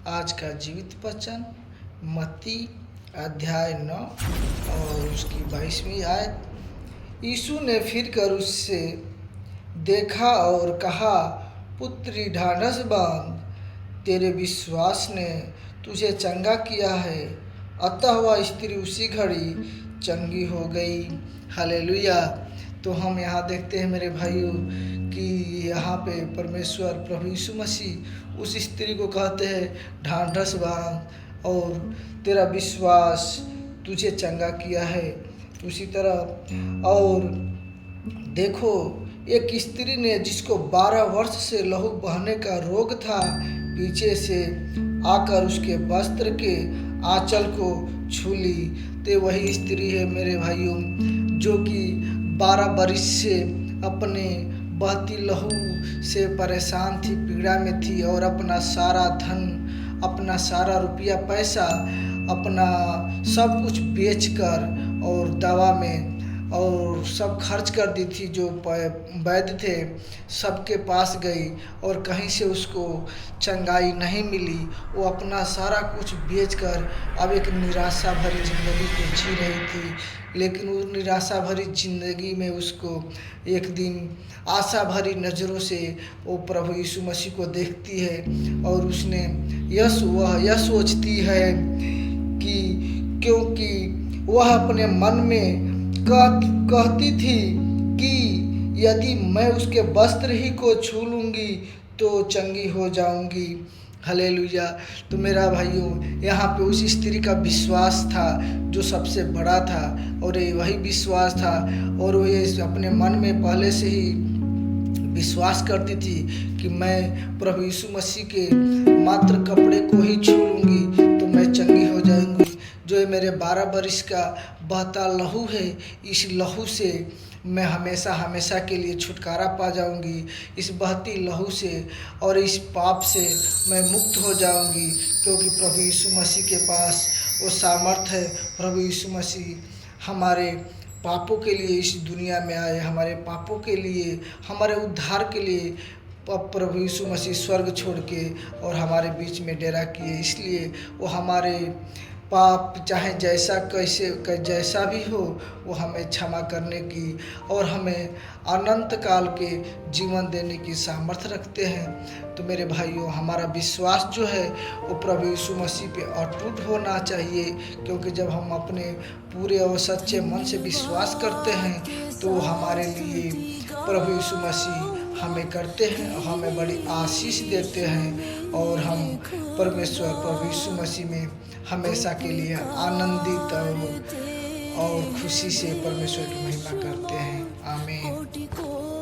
आज का जीवित वचन मत्ती अध्याय 9 और उसकी 22वीं आयत। यीशु ने फिर कर उससे देखा और कहा, पुत्री ढाढ़स बाँध, तेरे विश्वास ने तुझे चंगा किया है। अतः वह स्त्री उसी घड़ी चंगी हो गई। हालेलुया। तो हम यहाँ देखते हैं मेरे भाइयों कि यहाँ पे परमेश्वर प्रभु यीशु मसीह उस स्त्री को कहते हैं, ढाढ़स बाँध और तेरा विश्वास तुझे चंगा किया है। उसी तरह और देखो, एक स्त्री ने जिसको 12 वर्ष से लहू बहने का रोग था, पीछे से आकर उसके वस्त्र के आंचल को छू ली। तो वही स्त्री है मेरे भाइयों जो कि 12 वर्ष से अपने बहती लहू से परेशान थी, पीड़ा में थी और अपना सारा धन, अपना सारा रुपया पैसा, अपना सब कुछ बेचकर और दवा में और सब खर्च कर दी थी। जो वैद्य थे सबके पास गई और कहीं से उसको चंगाई नहीं मिली। वो अपना सारा कुछ बेचकर अब एक निराशा भरी ज़िंदगी को जी रही थी। लेकिन उस निराशा भरी ज़िंदगी में उसको एक दिन आशा भरी नज़रों से वो प्रभु यीशु मसीह को देखती है और उसने वह यह सोचती है कि क्योंकि वह अपने मन में कहती थी कि यदि मैं उसके वस्त्र ही को छू लूँगी तो चंगी हो जाऊँगी। हालेलुया। तो मेरा भाइयों, यहाँ पे उस स्त्री का विश्वास था जो सबसे बड़ा था और ये वही विश्वास था और वो ये अपने मन में पहले से ही विश्वास करती थी कि मैं प्रभु यीशु मसीह के मात्र कपड़े को ही छू लूँगी तो मैं चंगी हो जाऊँगी। जो ये मेरे 12 वर्ष का बहता लहू है, इस लहू से मैं हमेशा हमेशा के लिए छुटकारा पा जाऊंगी। इस बहती लहू से और इस पाप से मैं मुक्त हो जाऊंगी, क्योंकि प्रभु यीशु मसीह के पास वो सामर्थ्य है। प्रभु यीशु मसीह हमारे पापों के लिए इस दुनिया में आए, हमारे पापों के लिए, हमारे उद्धार के लिए प्रभु यीशु मसीह स्वर्ग छोड़ के और हमारे बीच में डेरा किए। इसलिए वो हमारे पाप चाहे जैसा भी हो वो हमें क्षमा करने की और हमें अनंत काल के जीवन देने की सामर्थ्य रखते हैं। तो मेरे भाइयों, हमारा विश्वास जो है वो प्रभु यीशु मसीह पे अटूट होना चाहिए, क्योंकि जब हम अपने पूरे और सच्चे मन से विश्वास करते हैं तो हमारे लिए प्रभु यीशु मसीह हमें करते हैं और हमें बड़ी आशीष देते हैं और हम परमेश्वर प्रभु यीशु मसीह में हमेशा के लिए आनंदित और खुशी से परमेश्वर की महिमा करते हैं। आमीन।